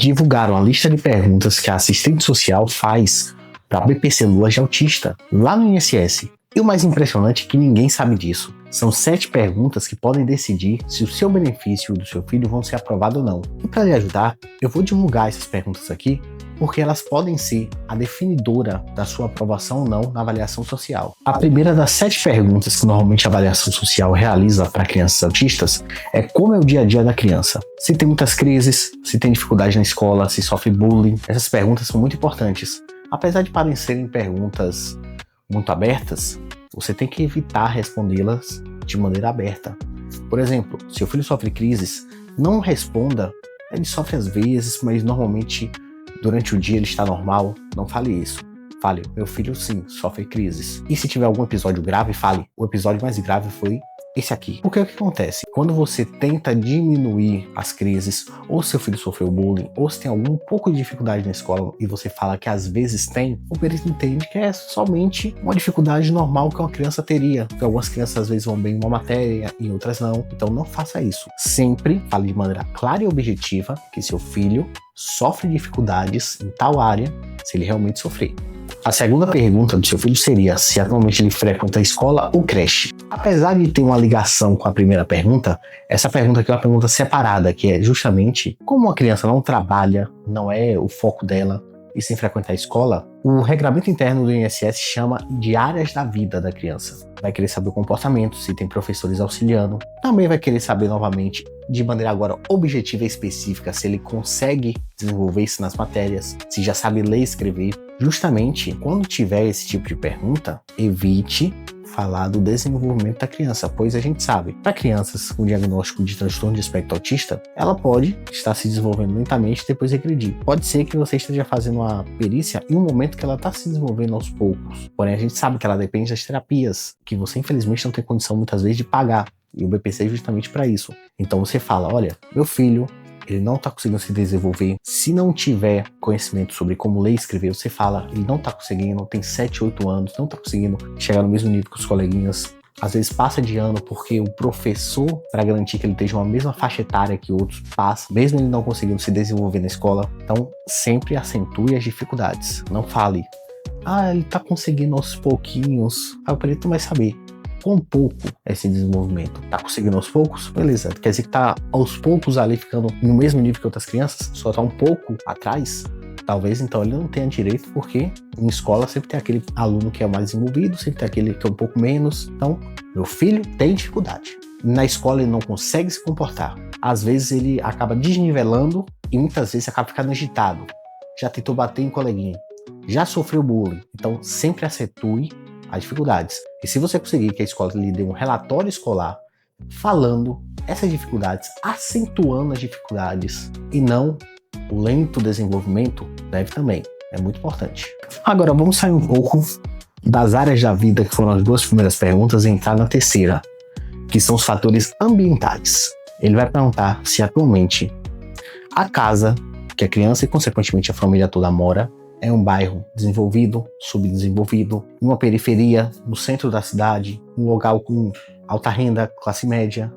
divulgaram a lista de perguntas que a assistente social faz para a BPC Lua de autista, lá no INSS. E o mais impressionante é que ninguém sabe disso. São 7 perguntas que podem decidir se o seu benefício e do seu filho vão ser aprovados ou não. E para lhe ajudar, eu vou divulgar essas perguntas aqui, porque elas podem ser a definidora da sua aprovação ou não na avaliação social. A primeira das 7 perguntas que normalmente a avaliação social realiza para crianças autistas é como é o dia a dia da criança. Se tem muitas crises, se tem dificuldade na escola, se sofre bullying. Essas perguntas são muito importantes. Apesar de parecerem perguntas muito abertas, você tem que evitar respondê-las de maneira aberta. Por exemplo, se o filho sofre crises, não responda. Ele sofre às vezes, mas normalmente durante o dia ele está normal. Não fale isso. Fale, meu filho sim, sofre crises. E se tiver algum episódio grave, fale, o episódio mais grave foi esse aqui. Porque o que acontece? Quando você tenta diminuir as crises, ou seu filho sofreu bullying, ou se tem algum pouco de dificuldade na escola e você fala que às vezes tem, o perito entende que é somente uma dificuldade normal que uma criança teria. Porque algumas crianças às vezes vão bem em uma matéria e outras não. Então não faça isso. Sempre fale de maneira clara e objetiva que seu filho sofre dificuldades em tal área, se ele realmente sofrer. A segunda pergunta do seu filho seria se atualmente ele frequenta a escola ou creche. Apesar de ter uma ligação com a primeira pergunta, essa pergunta aqui é uma pergunta separada, que é justamente como uma criança não trabalha, não é o foco dela, e sem frequentar a escola, o regramento interno do INSS chama de áreas da vida da criança. Vai querer saber o comportamento, se tem professores auxiliando. Também vai querer saber novamente, de maneira agora objetiva e específica, se ele consegue desenvolver isso nas matérias, se já sabe ler e escrever. Justamente, quando tiver esse tipo de pergunta, evite falar do desenvolvimento da criança, pois a gente sabe, para crianças com diagnóstico de transtorno de espectro autista, ela pode estar se desenvolvendo lentamente e depois regredir. Pode ser que você esteja fazendo uma perícia em um momento que ela está se desenvolvendo aos poucos, porém a gente sabe que ela depende das terapias, que você infelizmente não tem condição muitas vezes de pagar, e o BPC é justamente para isso. Então você fala, olha, meu filho, ele não está conseguindo se desenvolver. Se não tiver conhecimento sobre como ler e escrever, você fala, ele não está conseguindo, tem 7, 8 anos, não está conseguindo chegar no mesmo nível que os coleguinhas. Às vezes passa de ano porque o professor, para garantir que ele esteja uma mesma faixa etária que outros, passa, mesmo ele não conseguindo se desenvolver na escola. Então, sempre acentue as dificuldades. Não fale, ele está conseguindo aos pouquinhos. Aí o perito vai saber. Com pouco esse desenvolvimento. Tá conseguindo aos poucos? Beleza. Quer dizer que tá aos poucos ali ficando no mesmo nível que outras crianças? Só tá um pouco atrás? Talvez então ele não tenha direito, porque em escola sempre tem aquele aluno que é mais desenvolvido, sempre tem aquele que é um pouco menos. Então, meu filho tem dificuldade. Na escola ele não consegue se comportar. Às vezes ele acaba desnivelando e muitas vezes acaba ficando agitado. Já tentou bater em coleguinha. Já sofreu bullying. Então, sempre acentue as dificuldades. E se você conseguir que a escola lhe dê um relatório escolar falando essas dificuldades, acentuando as dificuldades e não o lento desenvolvimento, deve também. É muito importante. Agora vamos sair um pouco das áreas da vida, que foram as 2 primeiras perguntas, e entrar na terceira, que são os fatores ambientais. Ele vai perguntar se atualmente a casa que a criança e consequentemente a família toda mora é um bairro desenvolvido, subdesenvolvido, em uma periferia, no centro da cidade, um local com alta renda, classe média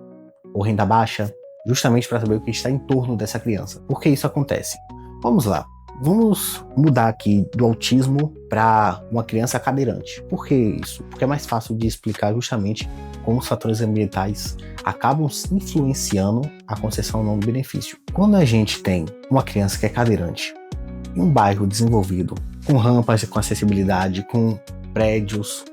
ou renda baixa, justamente para saber o que está em torno dessa criança. Por que isso acontece? Vamos lá. Vamos mudar aqui do autismo para uma criança cadeirante. Por que isso? Porque é mais fácil de explicar justamente como os fatores ambientais acabam influenciando a concessão ou não do benefício. Quando a gente tem uma criança que é cadeirante, em um bairro desenvolvido, com rampas com acessibilidade, com prédios,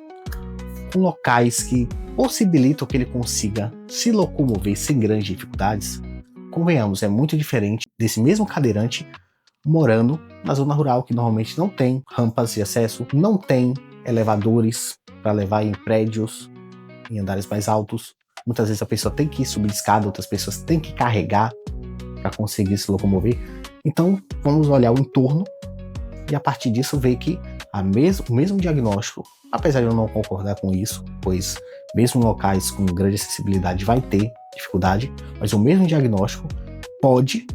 com locais que possibilitam que ele consiga se locomover sem grandes dificuldades, convenhamos, é muito diferente desse mesmo cadeirante morando na zona rural, que normalmente não tem rampas de acesso, não tem elevadores para levar em prédios, em andares mais altos. Muitas vezes a pessoa tem que subir escada, outras pessoas têm que carregar para conseguir se locomover. Então, vamos olhar o entorno e a partir disso ver que o mesmo diagnóstico, apesar de eu não concordar com isso, pois mesmo em locais com grande acessibilidade vai ter dificuldade, mas o mesmo diagnóstico pode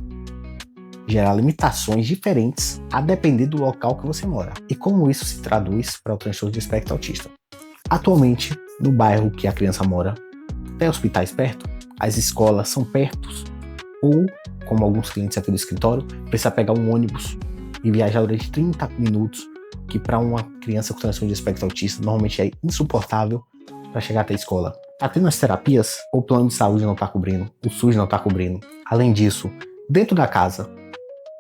gerar limitações diferentes a depender do local que você mora. E como isso se traduz para o transtorno de espectro autista? Atualmente, no bairro que a criança mora, tem hospitais perto, as escolas são perto, ou como alguns clientes aqui do escritório, precisa pegar um ônibus e viajar durante 30 minutos, que para uma criança com transtorno de espectro autista normalmente é insuportável para chegar até a escola. Tá tendo as terapias, o plano de saúde não está cobrindo, o SUS não está cobrindo. Além disso, dentro da casa,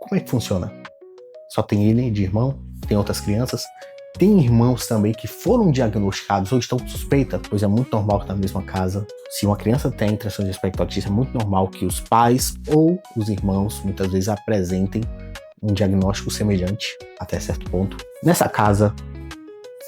como é que funciona? Só tem ele de irmão? Tem outras crianças? Tem irmãos também que foram diagnosticados ou estão suspeitas, pois é muito normal que na mesma casa, se uma criança tem transtorno de espectro autista, é muito normal que os pais ou os irmãos muitas vezes apresentem um diagnóstico semelhante até certo ponto. Nessa casa,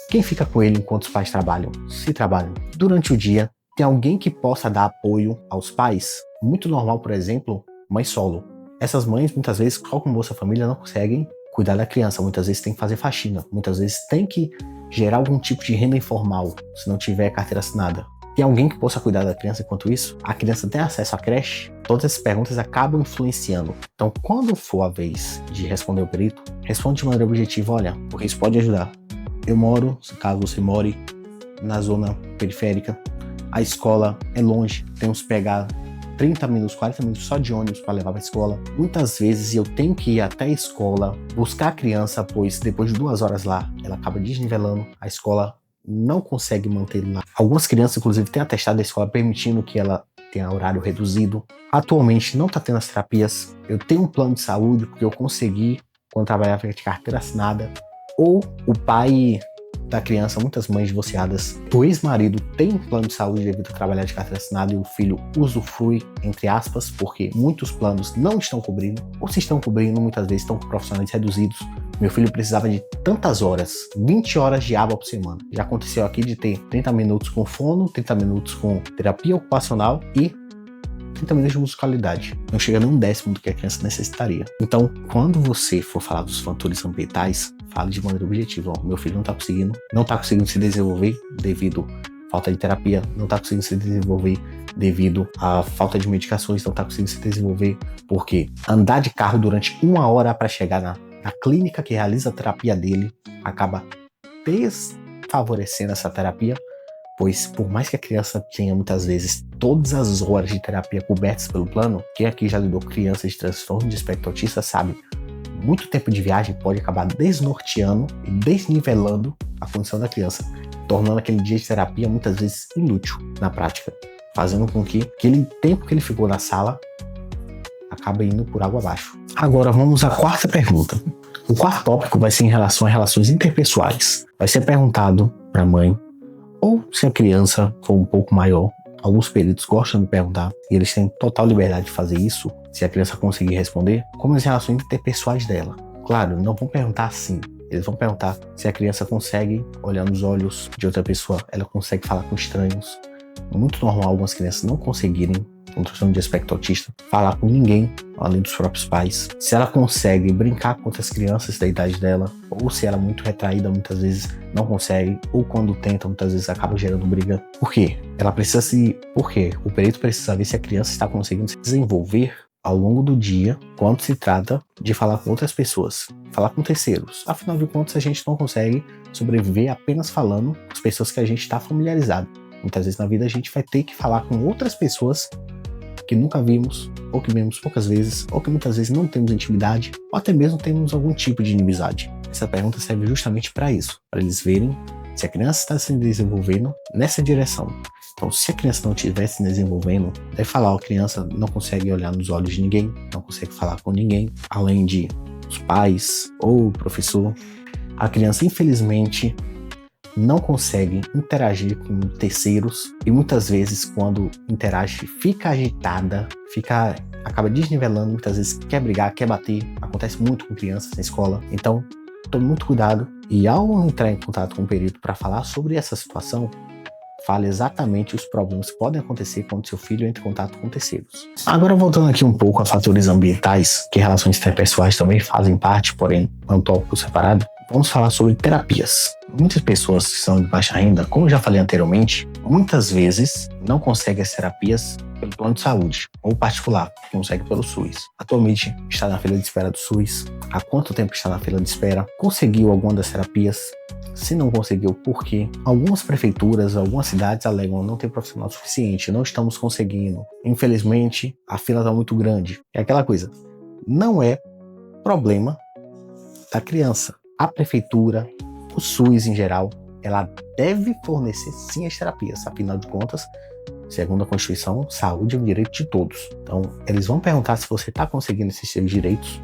quem fica com ele enquanto os pais trabalham? Se trabalham. Durante o dia, tem alguém que possa dar apoio aos pais? Muito normal, por exemplo, mãe solo. Essas mães, muitas vezes, só com Bolsa Família, não conseguem cuidar da criança. Muitas vezes tem que fazer faxina. Muitas vezes tem que gerar algum tipo de renda informal, se não tiver carteira assinada. Tem alguém que possa cuidar da criança enquanto isso? A criança tem acesso à creche? Todas essas perguntas acabam influenciando. Então, quando for a vez de responder o perito, responde de maneira objetiva, olha, porque isso pode ajudar. Eu moro, caso você more, na zona periférica, a escola é longe, temos que pegar 30 minutos, 40 minutos só de ônibus para levar para a escola. Muitas vezes eu tenho que ir até a escola, buscar a criança, pois depois de 2 horas lá, ela acaba desnivelando, a escola não consegue manter lá. Algumas crianças, inclusive, têm atestado da escola permitindo que ela tenha horário reduzido. Atualmente não está tendo as terapias. Eu tenho um plano de saúde porque eu consegui, quando trabalhava de carteira assinada, ou o pai da criança, muitas mães divorciadas, o ex-marido tem um plano de saúde devido a trabalhar de carteira assinada e o filho usufrui, entre aspas, porque muitos planos não estão cobrindo, ou se estão cobrindo, muitas vezes estão com profissionais reduzidos. Meu filho precisava de tantas horas, 20 horas de aba por semana. Já aconteceu aqui de ter 30 minutos com fono, 30 minutos com terapia ocupacional e 30 minutos de musicalidade. Não chega nem um décimo do que a criança necessitaria. Então, quando você for falar dos fatores ambientais, fale de maneira objetiva. Ó, meu filho não está conseguindo se desenvolver devido à falta de terapia, não está conseguindo se desenvolver devido à falta de medicações, não está conseguindo se desenvolver porque andar de carro durante 1 hora para chegar na clínica que realiza a terapia dele acaba desfavorecendo essa terapia, pois por mais que a criança tenha muitas vezes todas as horas de terapia cobertas pelo plano, quem aqui já lidou com crianças de transtorno de espectro autista sabe, muito tempo de viagem pode acabar desnorteando e desnivelando a condição da criança, tornando aquele dia de terapia muitas vezes inútil na prática, fazendo com que aquele tempo que ele ficou na sala acaba indo por água abaixo. Agora vamos à quarta pergunta. O quarto tópico vai ser em relação a relações interpessoais. Vai ser perguntado para a mãe, ou se a criança for um pouco maior, alguns peritos gostam de perguntar, e eles têm total liberdade de fazer isso, se a criança conseguir responder, como as relações interpessoais dela. Claro, não vão perguntar assim, eles vão perguntar se a criança consegue olhar nos olhos de outra pessoa, ela consegue falar com estranhos. É muito normal algumas crianças não conseguirem, com transtorno de espectro autista, falar com ninguém além dos próprios pais. Se ela consegue brincar com outras crianças da idade dela, ou se ela é muito retraída, muitas vezes não consegue, ou quando tenta, muitas vezes acaba gerando briga. Por quê? Por quê? O perito precisa ver se a criança está conseguindo se desenvolver ao longo do dia quando se trata de falar com outras pessoas, falar com terceiros. Afinal de contas, a gente não consegue sobreviver apenas falando com as pessoas que a gente está familiarizado. Muitas vezes na vida a gente vai ter que falar com outras pessoas que nunca vimos, ou que vemos poucas vezes, ou que muitas vezes não temos intimidade, ou até mesmo temos algum tipo de inimizade. Essa pergunta serve justamente para isso, para eles verem se a criança está se desenvolvendo nessa direção. Então, se a criança não estiver se desenvolvendo, deve falar, a criança não consegue olhar nos olhos de ninguém, não consegue falar com ninguém, além de os pais ou o professor. A criança, infelizmente, não consegue interagir com terceiros e muitas vezes quando interage fica agitada, acaba desnivelando, muitas vezes quer brigar, quer bater, acontece muito com crianças na escola. Então tome muito cuidado e ao entrar em contato com o perito para falar sobre essa situação, fale exatamente os problemas que podem acontecer quando seu filho entra em contato com terceiros. Agora voltando aqui um pouco a fatores ambientais, que relações interpessoais também fazem parte, porém é um tópico separado. Vamos falar sobre terapias. Muitas pessoas que são de baixa renda, como eu já falei anteriormente, muitas vezes não consegue as terapias pelo plano de saúde ou particular, consegue pelo SUS. Atualmente está na fila de espera do SUS. Há quanto tempo está na fila de espera? Conseguiu alguma das terapias? Se não conseguiu, por quê? Algumas prefeituras, algumas cidades alegam não ter profissional suficiente, não estamos conseguindo. Infelizmente, a fila está muito grande. É aquela coisa, não é problema da criança. A prefeitura, o SUS em geral, ela deve fornecer sim as terapias. Afinal de contas, segundo a Constituição, saúde é um direito de todos. Então, eles vão perguntar se você está conseguindo esses seus direitos,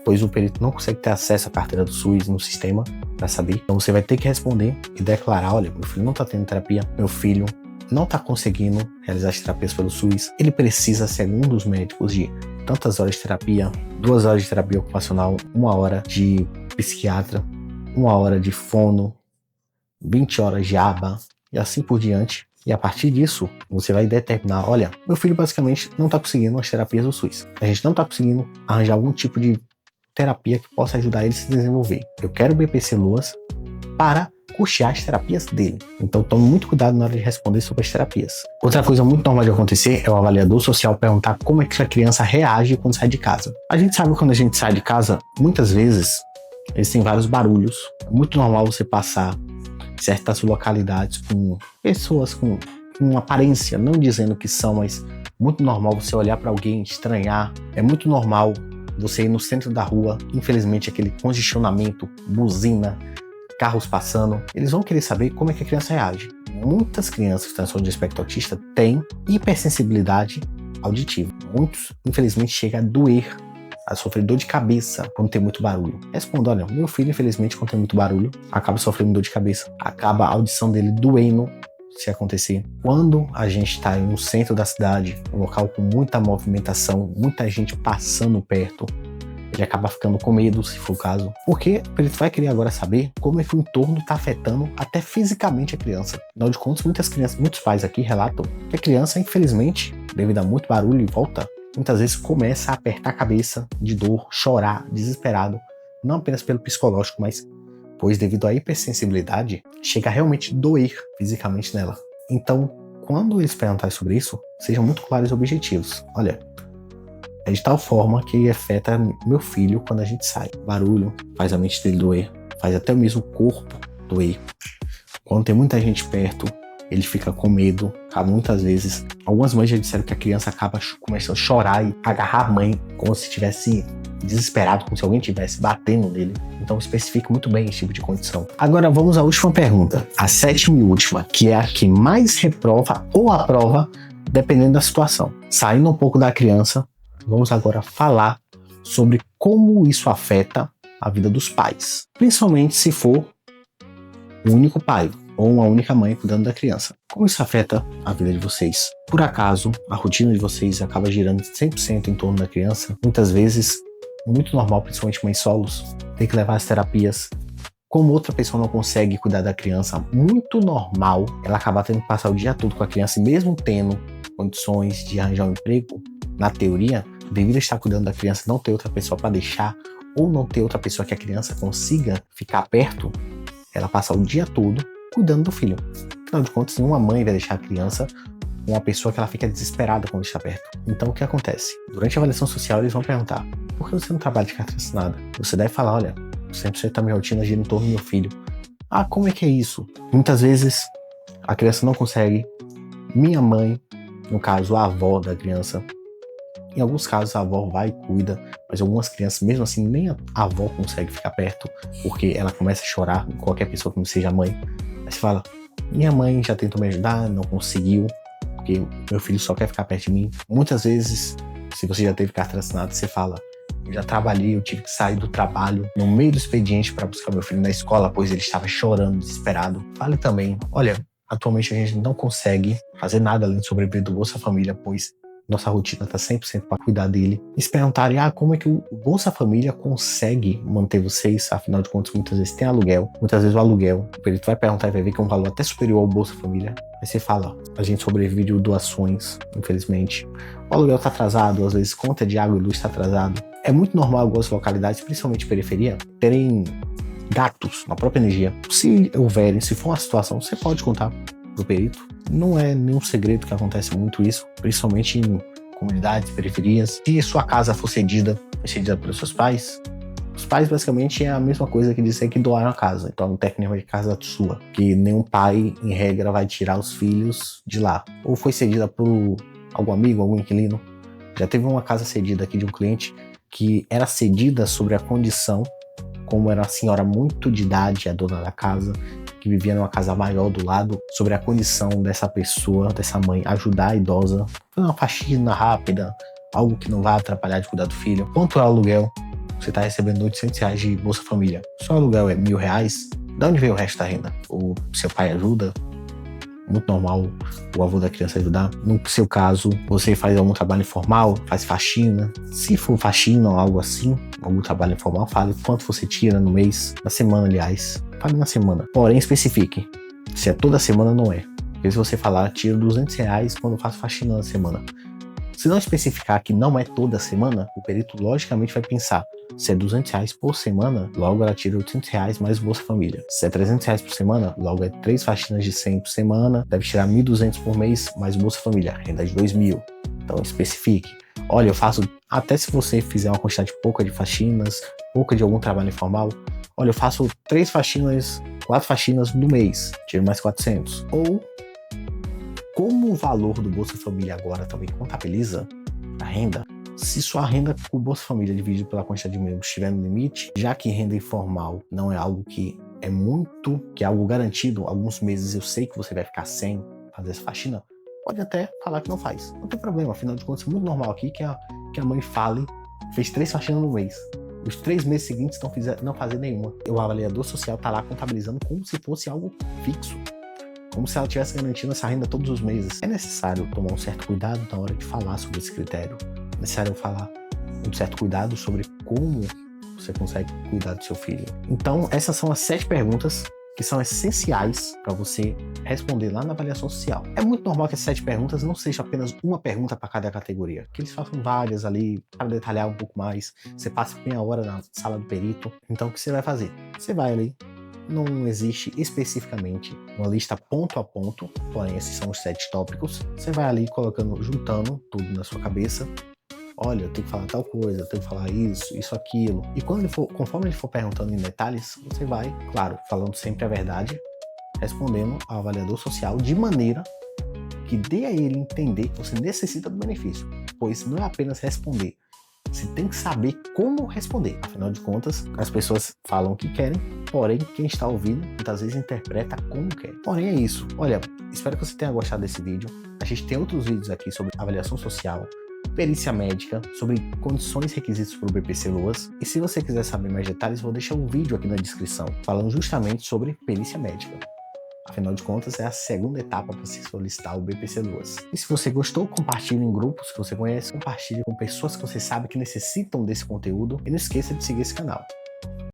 pois o perito não consegue ter acesso à carteira do SUS no sistema para saber. Então, você vai ter que responder e declarar, olha, meu filho não está tendo terapia, meu filho não está conseguindo realizar as terapias pelo SUS, ele precisa, segundo os médicos, de tantas horas de terapia, 2 horas de terapia ocupacional, 1 hora de psiquiatra, 1 hora de fono, 20 horas de aba e assim por diante. E a partir disso, você vai determinar, olha, meu filho basicamente não está conseguindo as terapias do SUS. A gente não está conseguindo arranjar algum tipo de terapia que possa ajudar ele a se desenvolver. Eu quero o BPC Loas para custear as terapias dele. Então tome muito cuidado na hora de responder sobre as terapias. Outra coisa muito normal de acontecer é o avaliador social perguntar como é que a criança reage quando sai de casa. A gente sabe que quando a gente sai de casa, muitas vezes, eles têm vários barulhos. É muito normal você passar certas localidades com pessoas com uma aparência, não dizendo que são, mas muito normal você olhar para alguém, estranhar. É muito normal você ir no centro da rua, infelizmente aquele congestionamento, buzina, carros passando, eles vão querer saber como é que a criança reage. Muitas crianças que transtorno de espectro autista têm hipersensibilidade auditiva. Muitos, infelizmente, chegam a doer, a sofrer dor de cabeça quando tem muito barulho. Responda, olha, meu filho, infelizmente, quando tem muito barulho, acaba sofrendo dor de cabeça. Acaba a audição dele doendo, se acontecer. Quando a gente está em um centro da cidade, um local com muita movimentação, muita gente passando perto, ele acaba ficando com medo, se for o caso. Porque ele vai querer agora saber como é que o entorno está afetando até fisicamente a criança. Afinal de contas, muitos pais aqui relatam que a criança, infelizmente, devido a muito barulho e volta, muitas vezes começa a apertar a cabeça de dor, chorar, desesperado. Não apenas pelo psicológico, mas pois devido à hipersensibilidade, chega a realmente doer fisicamente nela. Então, quando eles perguntarem sobre isso, sejam muito claros e objetivos. Olha, é de tal forma que afeta meu filho quando a gente sai. Barulho faz a mente dele doer, faz até mesmo o corpo doer. Quando tem muita gente perto, ele fica com medo. Muitas vezes, algumas mães já disseram que a criança acaba começando a chorar e agarrar a mãe como se estivesse desesperado, como se alguém estivesse batendo nele. Então especifique muito bem esse tipo de condição. Agora vamos à última pergunta, a 7ª e última, que é a que mais reprova ou aprova, dependendo da situação. Saindo um pouco da criança, vamos agora falar sobre como isso afeta a vida dos pais, principalmente se for o único pai ou uma única mãe cuidando da criança. Como isso afeta a vida de vocês? Por acaso, a rotina de vocês acaba girando 100% em torno da criança? Muitas vezes, muito normal, principalmente mães solos, ter que levar as terapias. Como outra pessoa não consegue cuidar da criança, muito normal ela acabar tendo que passar o dia todo com a criança, e mesmo tendo condições de arranjar um emprego, na teoria, devido a estar cuidando da criança, não ter outra pessoa para deixar, ou não ter outra pessoa que a criança consiga ficar perto, ela passa o dia todo cuidando do filho. Afinal de contas, nenhuma mãe vai deixar a criança com uma pessoa que ela fica desesperada quando está perto. Então, o que acontece? Durante a avaliação social, eles vão perguntar: por que você não trabalha de carteira assinada? Você deve falar: olha, 100% da minha rotina gira em torno do meu filho. Ah, como é que é isso? Muitas vezes, a criança não consegue. Minha mãe, no caso, a avó da criança, em alguns casos a avó vai e cuida, mas algumas crianças, mesmo assim, nem a avó consegue ficar perto, porque ela começa a chorar, qualquer pessoa que não seja a mãe. Aí você fala: minha mãe já tentou me ajudar, não conseguiu, porque meu filho só quer ficar perto de mim. Muitas vezes, se você já teve carteira assinada, você fala: eu já trabalhei, eu tive que sair do trabalho no meio do expediente para buscar meu filho na escola, pois ele estava chorando, desesperado. Fale também: olha, atualmente a gente não consegue fazer nada além de sobreviver do Bolsa Família, pois nossa rotina está 100% para cuidar dele. E se perguntarem: como é que o Bolsa Família consegue manter vocês? Afinal de contas, muitas vezes tem aluguel. Muitas vezes o aluguel, o perito vai perguntar e vai ver que é um valor até superior ao Bolsa Família. Aí você fala: a gente sobrevive de doações, infelizmente. O aluguel está atrasado, às vezes conta de água e luz está atrasado. É muito normal algumas localidades, principalmente periferia, terem gastos na própria energia. Se houverem, se for uma situação, você pode contar pro perito. Não é nenhum segredo que acontece muito isso, principalmente em comunidades, periferias. Se sua casa for cedida pelos seus pais, os pais basicamente é a mesma coisa que dizer que doaram a casa. Então, tecnicamente, a casa é sua. Que nenhum pai, em regra, vai tirar os filhos de lá. Ou foi cedida por algum amigo, algum inquilino. Já teve uma casa cedida aqui de um cliente que era cedida sobre a condição, como era uma senhora muito de idade, a dona da casa, que vivia numa casa maior do lado, sobre a condição dessa pessoa, dessa mãe, ajudar a idosa, fazer uma faxina rápida, algo que não vai atrapalhar de cuidar do filho. Quanto é o aluguel? Você está recebendo R$800 de Bolsa Família. Seu aluguel é R$1.000? De onde veio o resto da renda? O seu pai ajuda? Muito normal o avô da criança ajudar. No seu caso, você faz algum trabalho informal, faz faxina. Se for faxina ou algo assim, algum trabalho informal, fale quanto você tira no mês, na semana, aliás. Fale na semana. Porém, especifique. Se é toda semana, não é. Porque se você falar, tiro R$200 quando eu faço faxina na semana. Se não especificar que não é toda semana, o perito logicamente vai pensar, se é R$200 por semana, logo ela tira R$800 mais Bolsa Família. Se é R$300 por semana, logo é 3 faxinas de 100 por semana, deve tirar R$1.200 por mês mais Bolsa Família, renda de R$2.000. Então especifique. Olha, eu faço, até se você fizer uma quantidade pouca de faxinas, pouca de algum trabalho informal, olha, eu faço 3 faxinas, 4 faxinas no mês, tiro mais 400. Ou, como o valor do Bolsa Família agora também contabiliza a renda, se sua renda com o Bolsa Família dividido pela quantidade de membros estiver no limite, já que renda informal não é algo que é muito, que é algo garantido, alguns meses eu sei que você vai ficar sem fazer essa faxina, pode até falar que não faz. Não tem problema, afinal de contas é muito normal aqui que a mãe fale, fez 3 faxinas no mês. Os 3 meses seguintes não fazer nenhuma. O avaliador social está lá contabilizando como se fosse algo fixo. Como se ela estivesse garantindo essa renda todos os meses. É necessário tomar um certo cuidado na hora de falar sobre esse critério. É necessário falar um certo cuidado sobre como você consegue cuidar do seu filho. Então, essas são as 7 perguntas que são essenciais para você responder lá na avaliação social. É muito normal que as 7 perguntas não sejam apenas uma pergunta para cada categoria, que eles façam várias ali para detalhar um pouco mais. Você passa meia hora na sala do perito. Então, o que você vai fazer? Você vai ali. Não existe especificamente uma lista ponto a ponto, porém esses são os 7 tópicos. Você vai ali colocando, juntando tudo na sua cabeça. Olha, eu tenho que falar tal coisa, eu tenho que falar isso, aquilo. E conforme ele for perguntando em detalhes, você vai, claro, falando sempre a verdade, respondendo ao avaliador social de maneira que dê a ele entender que você necessita do benefício. Pois não é apenas responder, você tem que saber como responder. Afinal de contas, as pessoas falam o que querem, porém, quem está ouvindo, muitas vezes interpreta como quer. Porém, é isso. Olha, espero que você tenha gostado desse vídeo. A gente tem outros vídeos aqui sobre avaliação social, perícia médica, sobre condições e requisitos para o BPC-Loas. E se você quiser saber mais detalhes, vou deixar um vídeo aqui na descrição, falando justamente sobre perícia médica. Afinal de contas, é a segunda etapa para se solicitar o BPC-Loas. E se você gostou, compartilhe em grupos que você conhece, compartilhe com pessoas que você sabe que necessitam desse conteúdo e não esqueça de seguir esse canal.